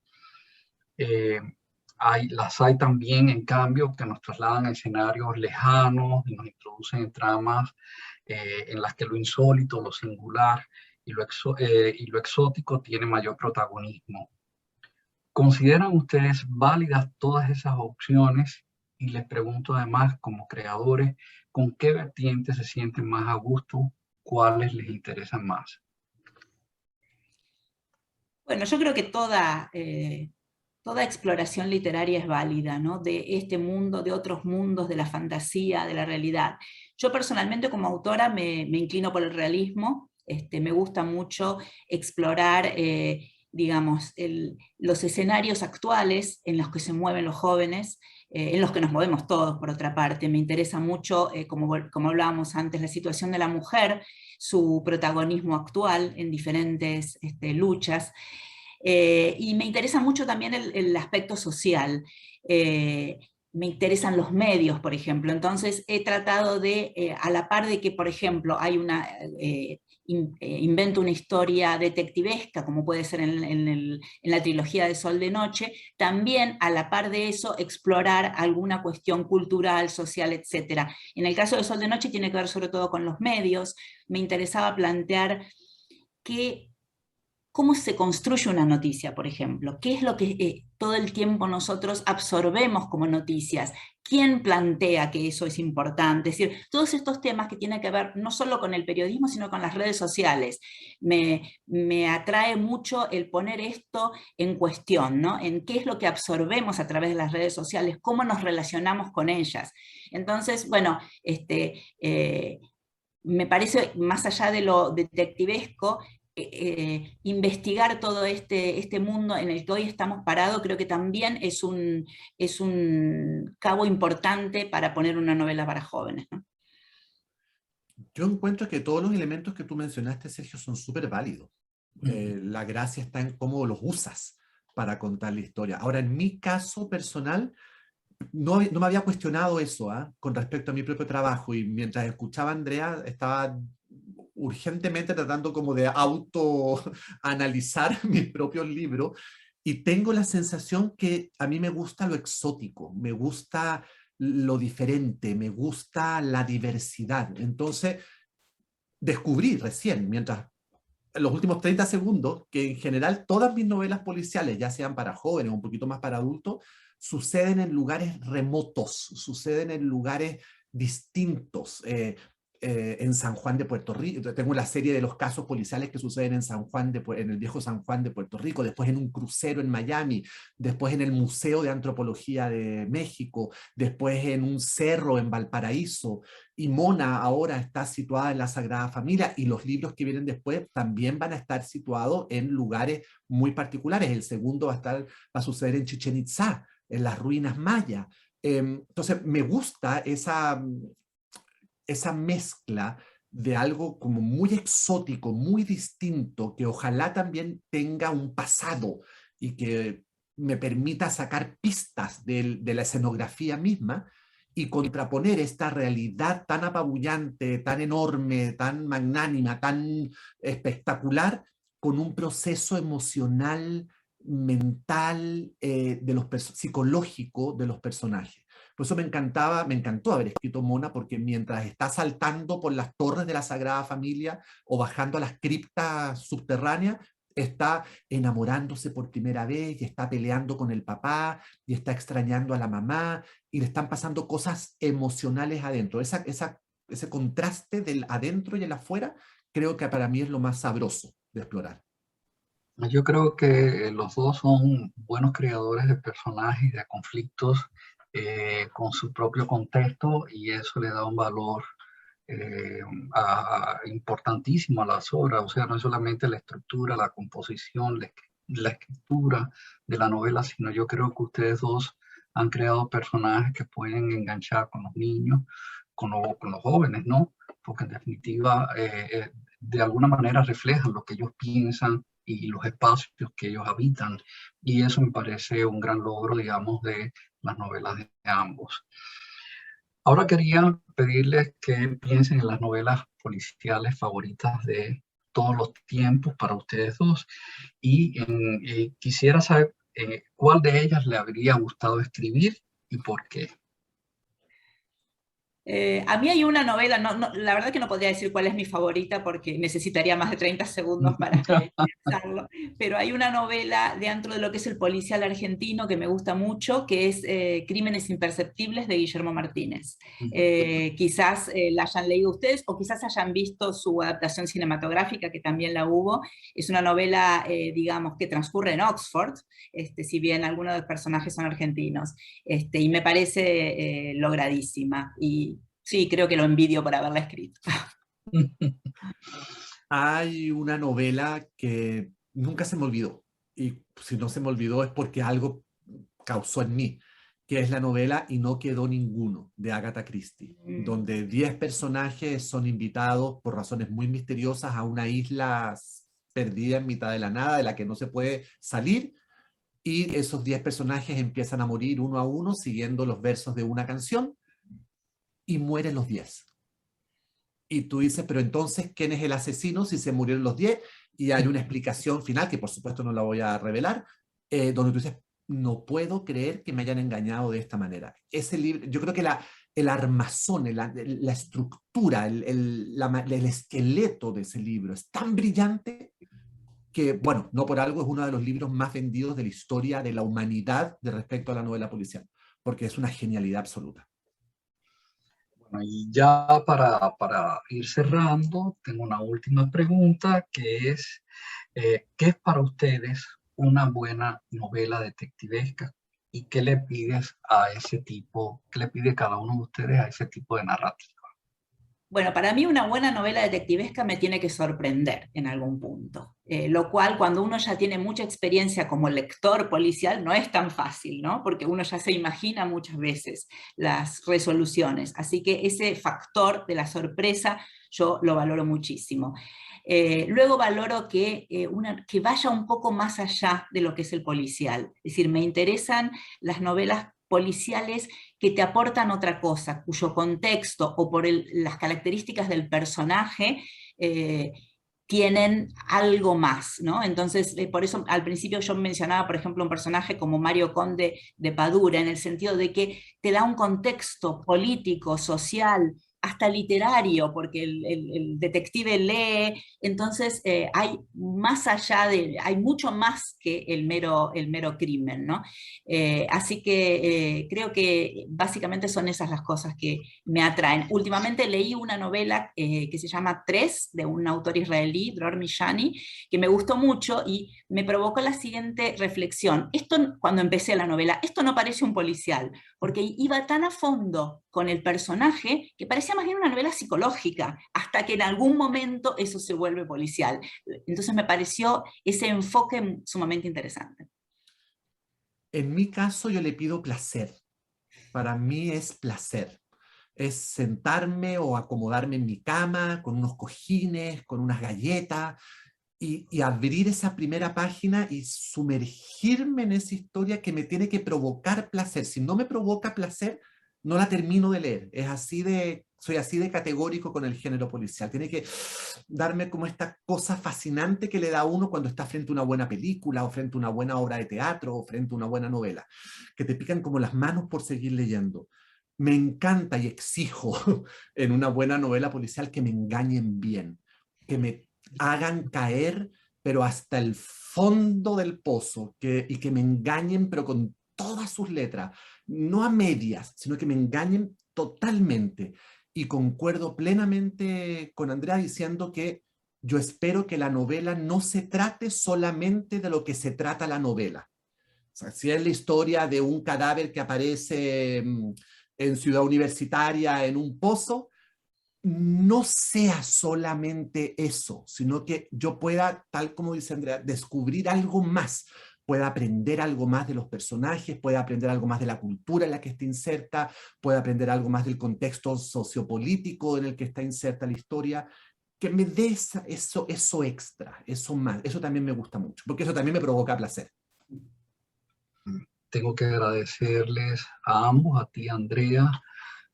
Eh, las hay también, en cambio, que nos trasladan a escenarios lejanos y nos introducen en tramas en las que lo insólito, lo singular y lo exótico tiene mayor protagonismo. ¿Consideran ustedes válidas todas esas opciones? Y les pregunto además, como creadores, ¿con qué vertientes se sienten más a gusto? ¿Cuáles les interesan más? Bueno, yo creo que toda exploración literaria es válida, ¿no? De este mundo, de otros mundos, de la fantasía, de la realidad. Yo personalmente como autora me inclino por el realismo. Me gusta mucho explorar, digamos, los escenarios actuales en los que se mueven los jóvenes, en los que nos movemos todos, por otra parte. Me interesa mucho, como hablábamos antes, la situación de la mujer, su protagonismo actual en diferentes luchas. Y me interesa mucho también el aspecto social. Me interesan los medios, por ejemplo. Entonces he tratado de, a la par de que, por ejemplo, hay invento una historia detectivesca, como puede ser en la trilogía de Sol de Noche, también a la par de eso explorar alguna cuestión cultural, social, etc. En el caso de Sol de Noche tiene que ver sobre todo con los medios. Me interesaba plantear cómo se construye una noticia, por ejemplo, qué es lo que todo el tiempo nosotros absorbemos como noticias, quién plantea que eso es importante, es decir, todos estos temas que tienen que ver no solo con el periodismo, sino con las redes sociales. Me atrae mucho el poner esto en cuestión, ¿no? En qué es lo que absorbemos a través de las redes sociales, cómo nos relacionamos con ellas. Entonces, bueno, me parece, más allá de lo detectivesco, investigar todo este mundo en el que hoy estamos parados, creo que también es un cabo importante para poner una novela para jóvenes, ¿no? Yo encuentro que todos los elementos que tú mencionaste, Sergio, son súper válidos. La gracia está en cómo los usas para contar la historia. Ahora, en mi caso personal, no me había cuestionado eso con respecto a mi propio trabajo, y mientras escuchaba a Andrea estaba urgentemente tratando como de autoanalizar mis propios libros, y tengo la sensación que a mí me gusta lo exótico, me gusta lo diferente, me gusta la diversidad. Entonces descubrí recién, mientras en los últimos 30 segundos, que en general todas mis novelas policiales, ya sean para jóvenes o un poquito más para adultos, suceden en lugares remotos, suceden en lugares distintos. en San Juan de Puerto Rico. Tengo la serie de los casos policiales que suceden en San Juan en el viejo San Juan de Puerto Rico, después en un crucero en Miami, después en el Museo de Antropología de México, después en un cerro en Valparaíso, y Mona ahora está situada en la Sagrada Familia, y los libros que vienen después también van a estar situados en lugares muy particulares. El segundo va a suceder en Chichén Itzá, en las ruinas mayas. Entonces me gusta esa mezcla de algo como muy exótico, muy distinto, que ojalá también tenga un pasado y que me permita sacar pistas de la escenografía misma, y contraponer esta realidad tan apabullante, tan enorme, tan magnánima, tan espectacular, con un proceso emocional, mental, psicológico de los personajes. Por eso me encantó haber escrito Mona, porque mientras está saltando por las torres de la Sagrada Familia o bajando a las criptas subterráneas, está enamorándose por primera vez y está peleando con el papá y está extrañando a la mamá y le están pasando cosas emocionales adentro. Ese contraste del adentro y el afuera creo que para mí es lo más sabroso de explorar. Yo creo que los dos son buenos creadores de personajes, de conflictos con su propio contexto, y eso le da un valor importantísimo a las obras. O sea, no es solamente la estructura, la composición, la escritura de la novela, sino yo creo que ustedes dos han creado personajes que pueden enganchar con los niños, con los jóvenes, ¿no? Porque en definitiva, de alguna manera reflejan lo que ellos piensan y los espacios que ellos habitan. Y eso me parece un gran logro, digamos, de las novelas de ambos. Ahora quería pedirles que piensen en las novelas policiales favoritas de todos los tiempos para ustedes dos, y quisiera saber cuál de ellas le habría gustado escribir y por qué. A mí hay una novela, la verdad que no podría decir cuál es mi favorita porque necesitaría más de 30 segundos para pensarlo, pero hay una novela dentro de lo que es el policial argentino que me gusta mucho, que es Crímenes Imperceptibles, de Guillermo Martínez. Quizás la hayan leído ustedes o quizás hayan visto su adaptación cinematográfica, que también la hubo. Es una novela, digamos, que transcurre en Oxford, si bien algunos de los personajes son argentinos, y me parece logradísima. Y sí, creo que lo envidio por haberla escrito. Hay una novela que nunca se me olvidó, y si no se me olvidó es porque algo causó en mí, que es la novela Y no quedó ninguno, de Agatha Christie, donde 10 personajes son invitados por razones muy misteriosas a una isla perdida en mitad de la nada, de la que no se puede salir, y esos 10 personajes empiezan a morir uno a uno siguiendo los versos de una canción, y mueren los 10. Y tú dices, pero entonces, ¿quién es el asesino si se murieron los 10? Y hay una explicación final, que por supuesto no la voy a revelar, donde tú dices, no puedo creer que me hayan engañado de esta manera. Ese libro, yo creo que el armazón, la estructura, el esqueleto de ese libro es tan brillante que, bueno, no por algo es uno de los libros más vendidos de la historia de la humanidad de respecto a la novela policial, porque es una genialidad absoluta. Y ya para ir cerrando, tengo una última pregunta, que es, ¿qué es para ustedes una buena novela detectivesca? ¿Y qué le pides qué le pide cada uno de ustedes a ese tipo de narrativa? Bueno, para mí una buena novela detectivesca me tiene que sorprender en algún punto, lo cual cuando uno ya tiene mucha experiencia como lector policial no es tan fácil, ¿no? Porque uno ya se imagina muchas veces las resoluciones, así que ese factor de la sorpresa yo lo valoro muchísimo. Luego valoro que vaya un poco más allá de lo que es el policial, es decir, me interesan las novelas policiales que te aportan otra cosa, cuyo contexto o por las características del personaje tienen algo más, ¿no? Entonces, por eso al principio yo mencionaba, por ejemplo, un personaje como Mario Conde de Padura, en el sentido de que te da un contexto político, social, hasta literario, porque el detective lee, entonces hay más allá hay mucho más que el mero crimen, ¿no? Así que creo que básicamente son esas las cosas que me atraen. Últimamente leí una novela que se llama Tres, de un autor israelí, Dror Mishani, que me gustó mucho y me provocó la siguiente reflexión. Esto, cuando empecé la novela, esto no parece un policial, porque iba tan a fondo con el personaje que parecía más bien una novela psicológica, hasta que en algún momento eso se vuelve policial. Entonces me pareció ese enfoque sumamente interesante. En mi caso yo le pido placer. Para mí es placer. Es sentarme o acomodarme en mi cama con unos cojines, con unas galletas y abrir esa primera página y sumergirme en esa historia que me tiene que provocar placer. Si no me provoca placer, no la termino de leer. Soy así de categórico con el género policial. Tiene que darme como esta cosa fascinante que le da a uno cuando está frente a una buena película o frente a una buena obra de teatro o frente a una buena novela, que te pican como las manos por seguir leyendo. Me encanta y exijo en una buena novela policial que me engañen bien, que me hagan caer, pero hasta el fondo del pozo, y que me engañen, pero con todas sus letras, no a medias, sino que me engañen totalmente. Y concuerdo plenamente con Andrea diciendo que yo espero que la novela no se trate solamente de lo que se trata la novela. O sea, si es la historia de un cadáver que aparece en Ciudad Universitaria en un pozo, no sea solamente eso, sino que yo pueda, tal como dice Andrea, descubrir algo más, pueda aprender algo más de los personajes, pueda aprender algo más de la cultura en la que está inserta, pueda aprender algo más del contexto sociopolítico en el que está inserta la historia, que me dé eso extra, eso más, eso también me gusta mucho, porque eso también me provoca placer. Tengo que agradecerles a ambos, a ti, Andrea,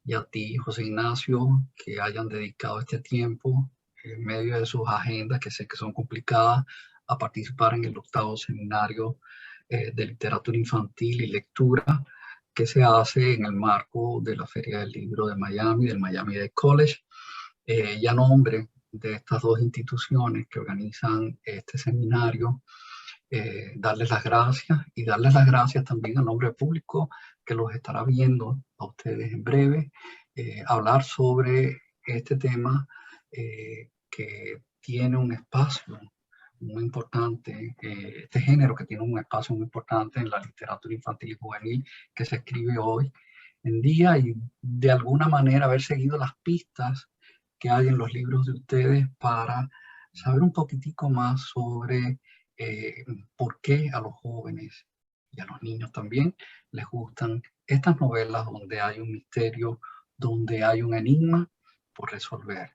y a ti, José Ignacio, que hayan dedicado este tiempo en medio de sus agendas, que sé que son complicadas, a participar en el 8º seminario de literatura infantil y lectura que se hace en el marco de la Feria del Libro de Miami, del Miami Dade College. Y a nombre de estas dos instituciones que organizan este seminario, darles las gracias y darles las gracias también a nombre público que los estará viendo a ustedes en breve, hablar sobre este tema que tiene un espacio muy importante, este género que tiene un espacio muy importante en la literatura infantil y juvenil que se escribe hoy en día, y de alguna manera haber seguido las pistas que hay en los libros de ustedes para saber un poquitico más sobre por qué a los jóvenes y a los niños también les gustan estas novelas donde hay un misterio, donde hay un enigma por resolver.